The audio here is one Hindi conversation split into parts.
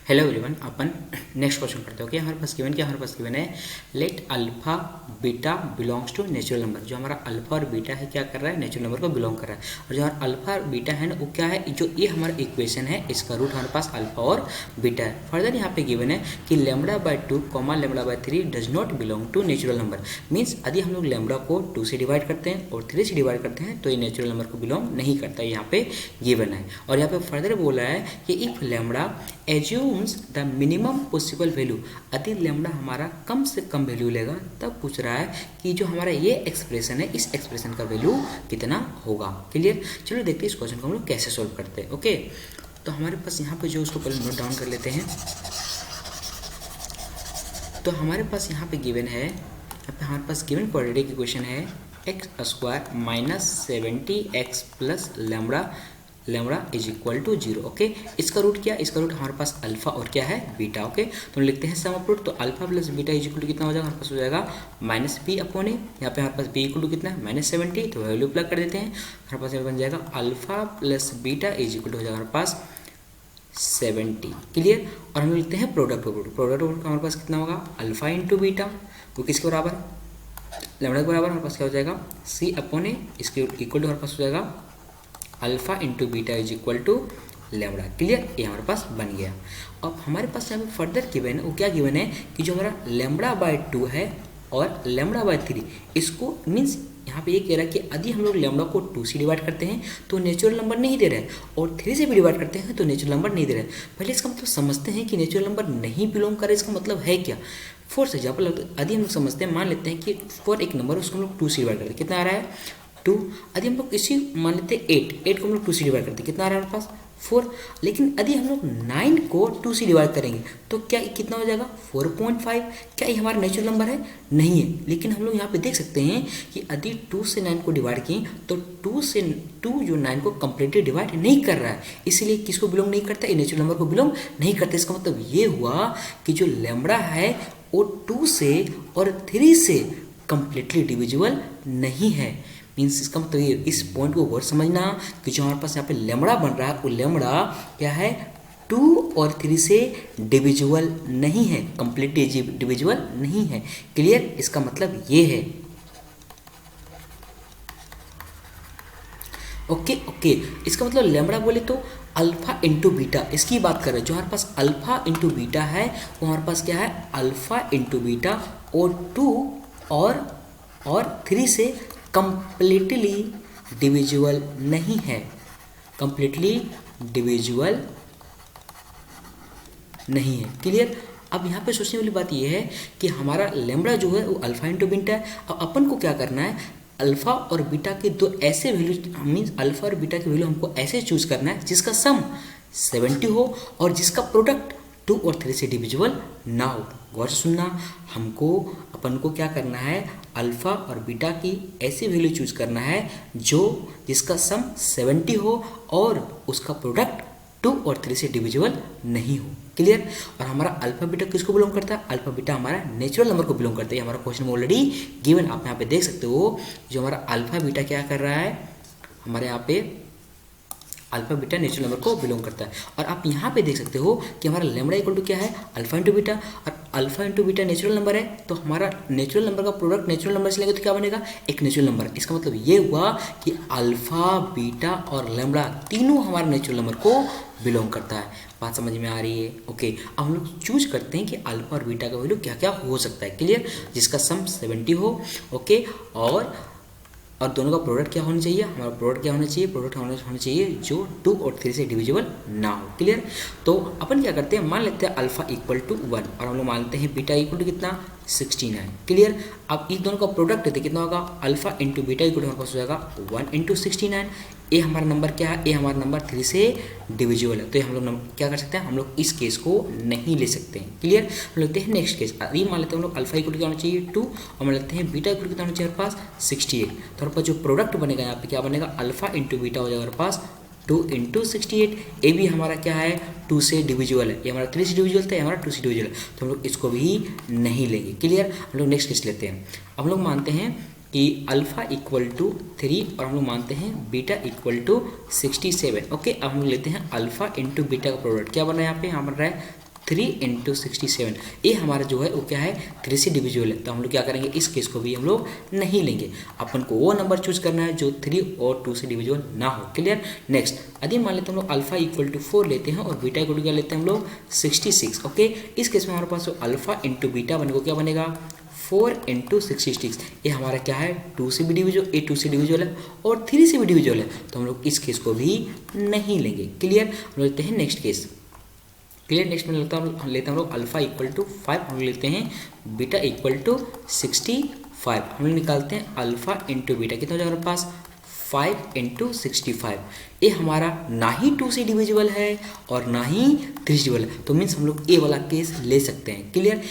हेलो एवरीवन, अपन नेक्स्ट क्वेश्चन करते हैं। ओके, हमारे पास गिवन है let alpha beta belongs to natural number. जो हमारा अल्फा और बीटा है क्या कर रहा है, नेचुरल नंबर को बिलोंग कर रहा है। और जो हमारा अल्फा और बीटा है ना, वो क्या है, जो ये हमारा इक्वेशन है, इसका रूट हमारे पास अल्फा और बीटा है। फर्दर यहाँ पे गिवन है कि λ/2 λ/3 does not belong to natural number. Means यदि हम लोग लैम्बडा को 2 से डिवाइड करते हैं और 3 से डिवाइड करते हैं तो ये नेचुरल नंबर को बिलोंग नहीं करता, यहाँ पे गिवन है। और यहाँ पे फर्दर बोला है कि if lambda assumes the minimum possible value, यदि लैम्बडा हमारा कम से कम वैल्यू लेगा, तब पूछ रहा है कि जो हमारा ये एक्सप्रेशन है, इस एक्सप्रेशन का वैल्यू कितना होगा। क्लियर। चलो देखते हैं इस क्वेश्चन को हम लोग कैसे सोल्व करते हैं। ओके, तो हमारे पास यहाँ पे जो उसको पहले नोट डाउन कर लेते हैं। तो हमारे पास यहाँ पे गिवन है, यहाँ पे हमारे पास गिवन क्वाड्रेटिक इक्वेशन है x² minus 70x plus lambda is equal to 0। Okay, इसका रूट क्या है, इसका रूट हमारे पास अल्फा और क्या है, बीटा। ओके, तो हम लिखते हैं सम ऑफ रूट। तो alpha plus beta is equal to कितना हो जाएगा, हमारे पास हो जाएगा -b/a। यहाँ पे हमारे पास b इक्वल टू कितना है, -70। तो वैल्यू प्लग कर देते हैं, हमारे पास बन जाएगा alpha plus beta is equal to हो जाएगा हमारे पास 70। क्लियर। और हम लिखते हैं प्रोडक्ट प्रोडक्ट हमारे पास कितना होगा, अल्फा इंटू बीटा, वो किसके बराबर, लैम्बडा के बराबर। हमारे पास क्या हो जाएगा, c/a, इसके इक्वल टू हमारे पास हो जाएगा alpha into beta is equal to lambda. Clear, ये हमारे पास बन गया। अब हमारे पास यहाँ पे फर्दर गिवन है, वो क्या गिवन है कि जो हमारा λ/2 है और λ/3, इसको मीन्स यहाँ पे ये कह रहा है कि यदि हम लोग लैम्बडा को 2 से डिवाइड करते हैं तो नेचुरल नंबर नहीं दे रहा है, और 3 से भी डिवाइड करते हैं तो नेचुरल नंबर नहीं दे रहा है। पहले इसका मतलब समझते हैं कि नेचुरल नंबर नहीं बिलोंग करे, इसका मतलब है क्या। फॉर एग्जाम्पल यदि हम लोग समझते हैं, मान लेते हैं कि फॉर एक नंबर उसको हम लोग 2 से डिवाइड करते हैं, कितना आ रहा है 2। यदि हम लोग इसी मान लेते हैं 8 को हम लोग 2 से डिवाइड करते हैं, कितना आ रहा है हमारे पास 4। लेकिन यदि हम लोग 9 को 2 से डिवाइड करेंगे तो क्या कितना हो जाएगा 4.5। क्या ये हमारा नेचुरल नंबर है, नहीं है। लेकिन हम लोग यहाँ पे देख सकते हैं कि यदि 2 से 9 को डिवाइड किए तो 2 जो 9 को कम्प्लीटली डिवाइड नहीं कर रहा है, इसीलिए किसको बिलोंग नहीं करता, ये नेचुरल नंबर को बिलोंग नहीं करता। इसका मतलब ये हुआ कि जो लैम्बडा है वो 2 से और 3 से कम्प्लीटली डिविजिबल नहीं है। मीन्स इसका मतलब ये, इस पॉइंट को और समझना कि जो हमारे पास यहाँ पे लैम्बडा बन रहा है, वो लैम्बडा क्या है 2 और 3 से डिविजिबल नहीं है, कंप्लीटली डिविजिबल नहीं है। क्लियर, इसका मतलब ये है। ओके, इसका मतलब लैम्बडा बोले तो अल्फा इंटू बीटा, इसकी बात कर रहे हैं। जो हमारे पास अल्फा इंटू बीटा है वो हमारे पास क्या है, अल्फा इंटू बीटा, और 2 और 3 से कंप्लीटली डिविजिबल नहीं है, कंप्लीटली डिविजिबल नहीं है। क्लियर। अब यहाँ पे सोचने वाली बात यह है कि हमारा लैम्बडा जो है वो अल्फा इंटू बीटा है। अब अपन को क्या करना है, अल्फा और बीटा के दो ऐसे वैल्यू, मीन्स अल्फा और बीटा की वैल्यू हमको ऐसे चूज करना है जिसका सम 70 हो और जिसका प्रोडक्ट 2 और 3 से डिविजिबल ना हो। गौर से सुनना, अपन को क्या करना है, अल्फा और बीटा की ऐसी वैल्यू चूज करना है जिसका सम 70 हो और उसका प्रोडक्ट 2 और 3 से डिविजिबल नहीं हो। क्लियर। और हमारा अल्फा बीटा किसको बिलोंग करता है, अल्फा बीटा हमारा नेचुरल नंबर को बिलोंग करता है। हमारा क्वेश्चन में ऑलरेडी गिवन, आप यहाँ पे देख सकते हो। जो हमारा अल्फा बीटा क्या कर रहा है, हमारे यहाँ पे अल्फा बीटा नेचुरल नंबर को बिलोंग करता है। और आप यहाँ पे देख सकते हो कि हमारा लैम्बडा इक्वल टू क्या है, अल्फा इंटू बीटा, और alpha into beta natural number है। तो हमारा नेचुरल नंबर का प्रोडक्ट नेचुरल नंबर से लेंगे तो क्या बनेगा, एक नेचुरल नंबर। इसका मतलब ये हुआ कि अल्फा बीटा और लैम्बडा तीनों हमारे नेचुरल नंबर को बिलोंग करता है। बात समझ में आ रही है। ओके, अब हम लोग चूज करते हैं कि अल्फा और बीटा का वैल्यू क्या क्या हो सकता है। क्लियर, जिसका सम 70 हो। ओके, और दोनों का प्रोडक्ट क्या होना चाहिए, हमारा प्रोडक्ट क्या होना चाहिए, प्रोडक्ट होना चाहिए जो 2 और 3 से डिविजिबल ना हो। क्लियर। तो अपन क्या करते हैं, मान लेते हैं अल्फा इक्वल टू 1 और हम लोग मानते हैं बीटा इक्वल टू कितना 69। क्लियर। अब इस दोनों का प्रोडक्ट देते कितना होगा, alpha into beta equal to हमारे पास हो जाएगा 1 इंटू 69। ये हमारा नंबर क्या है, ये हमारा नंबर 3 से डिविजिबल है। तो ये हम लोग क्या कर सकते हैं, हम लोग इस केस को नहीं ले सकते हैं। क्लियर। हम लेते हैं नेक्स्ट केस। अभी मान लेते हैं हम लोग अल्फा इक्वल टू क्या होना चाहिए 2 और मान लेते हैं बीटा इक्वल टू कितना होना चाहिए हमारे पास 68। तो हमारे पास जो प्रोडक्ट बनेगा यहाँ पे क्या बनेगा, अल्फा इंटू बीटा हो जाएगा हमारे पास 2 इंटू 68। ये भी हमारा क्या है 2 से डिविजिबल है, ये हमारा 3 से डिविजिबल था, ये हमारा 2 से डिविजिबल है। तो हम लोग इसको भी नहीं लेंगे। क्लियर। हम लोग नेक्स्ट केस लेते हैं। अब हम लोग मानते हैं कि अल्फा इक्वल टू 3 और हम लोग मानते हैं बीटा इक्वल टू 67। ओके, अब हम लोग लेते हैं अल्फा इंटू बीटा का प्रोडक्ट क्या बन रहा है, यहाँ बन रहा है 3 इंटू 67, ये हमारा जो है वो क्या है 3 से डिविजिबल है। तो हम लोग क्या करेंगे, इस केस को भी हम लोग नहीं लेंगे, अपन को वो नंबर चूज करना है जो 3 और 2 से डिविजिबल ना हो। क्लियर। नेक्स्ट, यदि मान लेते हैं हम लोग अल्फा इक्वल टू 4 लेते हैं और बीटा इक्वल टू क्या लेते हैं हम लोग 66। ओके, इस केस में हमारे पास अल्फा इंटू बीटा बनेगा, क्या बनेगा 4 इंटू 66। ये हमारा क्या है 2 से भी डिविजिबल, ये 2 से डिविजिबल है और 3 से भी डिविजिबल है, तो हम लोग इस केस को भी नहीं लेंगे। क्लियर। हम लेते हैं नेक्स्ट केस। क्लियर। नेक्स्ट में लेते हैं हम लोग अल्फा इक्वल टू 5, हम लेते हैं बीटा इक्वल टू 65। हम लोग निकालते हैं अल्फा इंटू बीटा, कितना हो जाएगा हमारे पास 5 इंटू 65। ये हमारा ना ही 2 से डिविजिबल है और ना ही 3 से डिविजिबल है, तो मीन्स हम लोग ए वाला केस ले सकते हैं। क्लियर।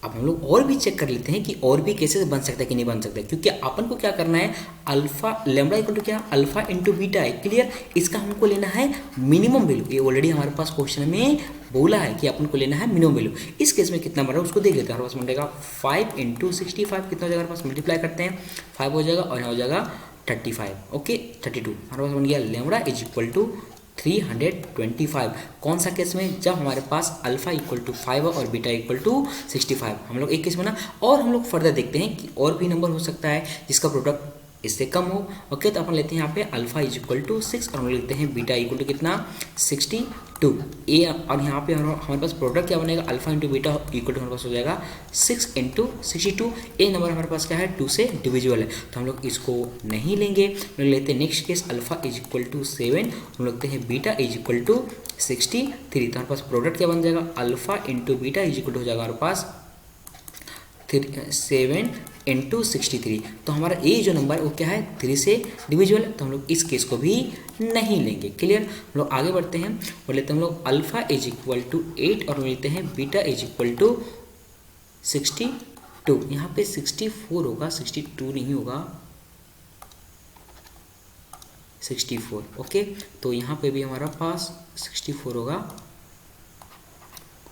अब हम लोग और भी चेक कर लेते हैं कि और भी केसेस बन सकता है कि नहीं बन सकता है, क्योंकि अपन को क्या करना है, अल्फा लेमडा इक्वल टू क्या अल्फा इंटू बीटा है। क्लियर। इसका हमको लेना है मिनिमम वैल्यू, ये ऑलरेडी हमारे पास क्वेश्चन में बोला है कि अपन को लेना है मिनिमम वैल्यू। इस केस में कितना बन रहा है उसको देख लेते हैं। हमारे पास मिलेगा 5 इंटू 65, कितना हो जाएगा हमारे पास, मल्टीप्लाई करते हैं 5 हो जाएगा और यहाँ हो जाएगा 35। ओके 32 हमारे पास बन गया लेमडा इज इक्वल टू 325। कौन सा केस में, जब हमारे पास अल्फा इक्वल टू 5 और बीटा इक्वल टू 65। हम लोग एक केस में ना, और हम लोग फर्दर देखते हैं कि और भी नंबर हो सकता है जिसका प्रोडक्ट इससे कम हो। ओके, तो अपन लेते हैं यहाँ पे अल्फा इज इक्वल टू 6 और हम लेते हैं बीटा इक्वल टू कितना 62 ए, और यहाँ पे हमारे पास प्रोडक्ट क्या बनेगा, alpha into beta equal to हमारे पास हो जाएगा 6 इंटू 62। ए नंबर हमारे पास क्या है 2 से डिविजिबल है, तो हम लोग इसको नहीं लेंगे। हम लोग लेते हैं next case alpha is equal to 7, हम लोग लेते हैं बीटा इज इक्वल टू 63। तो हमारे पास प्रोडक्ट क्या बन जाएगा, alpha into beta is equal to हो जाएगा हमारे पास 7 इंटू 63। तो हमारा ए जो नंबर है वो क्या है 3 से डिविजिबल, तो हम लोग इस केस को भी नहीं लेंगे। क्लियर। हम लोग आगे बढ़ते हैं और लेते हैं हम लोग अल्फा इज इक्वल टू 8 और लेते हैं बीटा इज इक्वल टू 62। यहाँ पे 64 होगा, 62 नहीं होगा, 64। ओके, तो यहाँ पे भी हमारा पास 64 होगा।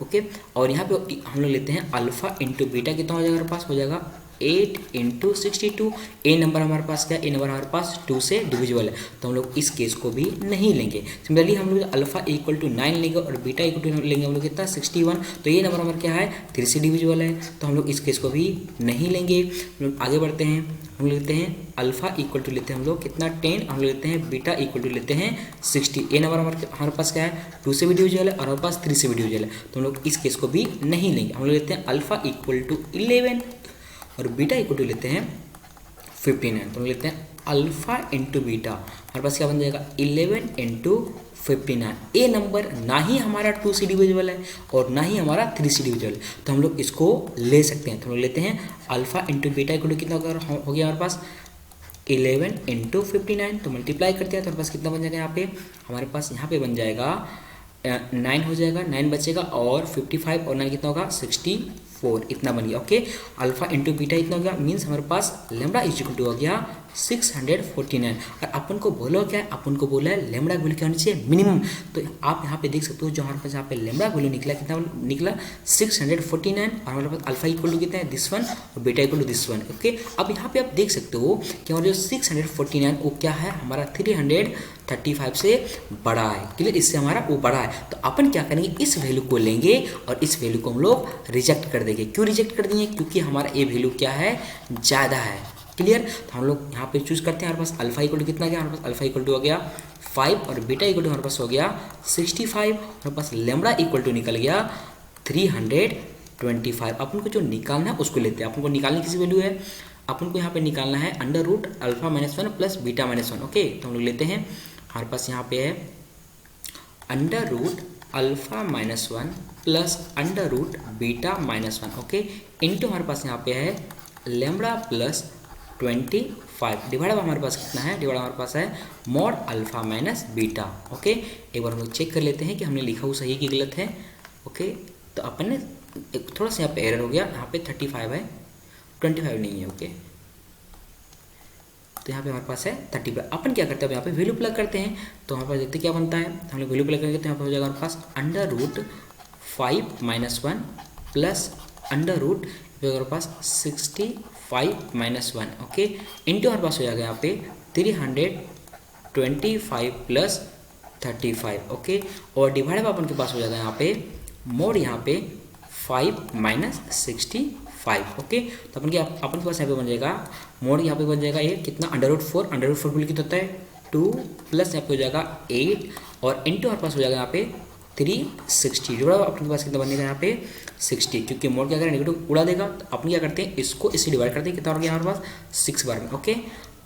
ओके, और यहाँ पे हम लोग लेते हैं अल्फा इंटू बीटा, कितना हो जाएगा हमारे पास, हो जाएगा 8 इंटू 62। ए नंबर हमारे पास क्या है, ए नंबर हमारे पास 2 से डिविजिबल है, तो हम लोग इस केस को भी नहीं लेंगे। सिमिलरली हम लोग अल्फा इक्वल टू 9 लेंगे और बीटा इक्वल टू लेंगे हम लोग कितना 61। तो ये नंबर हमारा क्या है 3 से डिविजिबल है, तो हम लोग इस केस को भी नहीं लेंगे। हम लोग आगे बढ़ते हैं, हम लेते हैं अल्फा इक्वल टू लेते हैं हम लोग कितना 10, हम लोग लेते हैं बीटा इक्वल टू लेते हैं 60। ए नंबर हमारे पास क्या है 2 से भी डिविजिबल है और हमारे पास 3 से भी डिविजिबल है, तो हम लोग इस केस को भी नहीं लेंगे। हम लोग लेते हैं अल्फा इक्वल टू 11 और बीटा इक्वल टू लेते हैं 59। तो हम लेते हैं अल्फा इंटू बीटा, हमारे पास क्या बन जाएगा 11 इंटू 59। ए नंबर ना ही हमारा 2 से डिविजिबल है और ना ही हमारा 3 से डिविजिबल है, तो हम लोग इसको ले सकते हैं। तो हम लोग लेते हैं alpha into beta equal to कितना हो गया हमारे पास 11 इंटू 59। तो मल्टीप्लाई करते हैं तो हमारे पास कितना बन जाएगा, यहाँ पे हमारे पास यहाँ पे बन जाएगा 9 हो जाएगा, 9 बचेगा और 55 और 9 कितना होगा 64, इतना बन गया। ओके, अल्फा इंटू बीटा इतना हो गया, मीन्स हमारे पास लेमडा इज इक्वल टू हो गया 649। और अपन को बोलो क्या है, अपन को बोला है लेमडा वैल्यू क्या होनी चाहिए मिनिमम। तो आप यहाँ पे देख सकते हो जो हमारे पास यहाँ पे लेमडा वैल्यू निकला, कितना निकला 649 और हमारे पास अल्फा इक्वल टू कितना है दिस वन और beta equal to this one. Okay, अब यहाँ पे आप देख सकते हो कि हमारा जो 649 वो क्या है हमारा 335 से बड़ा है। क्लियर, इससे हमारा वो बड़ा है, तो अपन क्या करेंगे इस वैल्यू को लेंगे और इस वैल्यू को हम लोग रिजेक्ट कर देंगे। क्यों रिजेक्ट कर देंगे, क्योंकि हमारा ये वैल्यू क्या है ज़्यादा है। क्लियर, तो हम लोग यहाँ पे चूज करते हैं, हमारे पास अल्फा इक्वल टू कितना गया, हमारे पास अल्फा इक्वल टू हो गया 5 और बीटा इक्वल टू हमारे पास हो गया 65, हमारे पास लेमडा इक्वल टू निकल गया 325। अपन को जो निकालना है उसको लेते हैं। अपन को निकालने किसी वैल्यू है, अपन को यहाँ पे निकालना है under root alpha -1 plus beta -1। Okay, तो हम लोग लेते हैं, हमारे पास यहाँ पे है under root alpha -1 plus under root beta -1। Okay, into हमारे पास यहाँ पे है लेमडा प्लस 25 डिवाइड हमारे पास कितना है, डिवाइड हमारे पास है mod alpha minus beta. Okay, एक बार हम लोग चेक कर लेते हैं कि हमने लिखा वो सही कि गलत है। ओके, तो अपन ने थोड़ा सा यहाँ पे एरर हो गया, यहाँ पे 35 है 25 नहीं है। ओके, तो यहाँ पे हमारे पास है 35। अपन क्या करते हैं, यहाँ पे वैल्यू प्लग करते हैं, तो हमारे पास देखते क्या बनता है, हम लोग वैल्यू प्लग करेंगे तो यहाँ पे हो जाएगा हमारे पास under root 5 -1 plus under root हमारे पास 65 -1। ओके, इंटू हमारे पास हो जाएगा यहाँ पे 325 प्लस 35। ओके, और डिवाइड अपन के पास हो जाएगा यहाँ पे मोड यहाँ पे 5 माइनस 65। ओके, तो अपन के पास यहाँ पे बन जाएगा मोड, यहाँ पे बन जाएगा ये कितना, √4, √4 बोले कितना होता है 2, प्लस यहाँ पे हो जाएगा 8 और इंटू हमारे पास हो जाएगा यहाँ पे 360। जोड़ा अपने पास कितना बनेगा यहाँ पे 60, क्योंकि मोड क्या करेगा नेगेटिव उड़ा देगा, तो अपन क्या करते हैं इसको इससे डिवाइड करते हैं, कितना हो गया हमारे पास 6 बार में। ओके,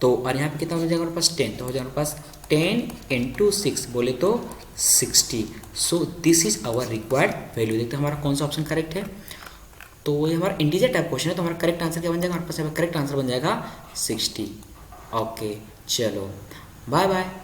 तो और यहाँ पे कितना हो जाएगा हमारे पास 10, तो हो जाएगा हमारे पास 10 इंटू 6 बोले तो 60। So this is our required value. देखते हैं हमारा कौन सा ऑप्शन करेक्ट है। तो ये हमारा इंटीजर टाइप क्वेश्चन है, तो हमारा करेक्ट आंसर क्या बन जाएगा, हमारे पास करेक्ट आंसर बन जाएगा 60। ओके, चलो बाय बाय।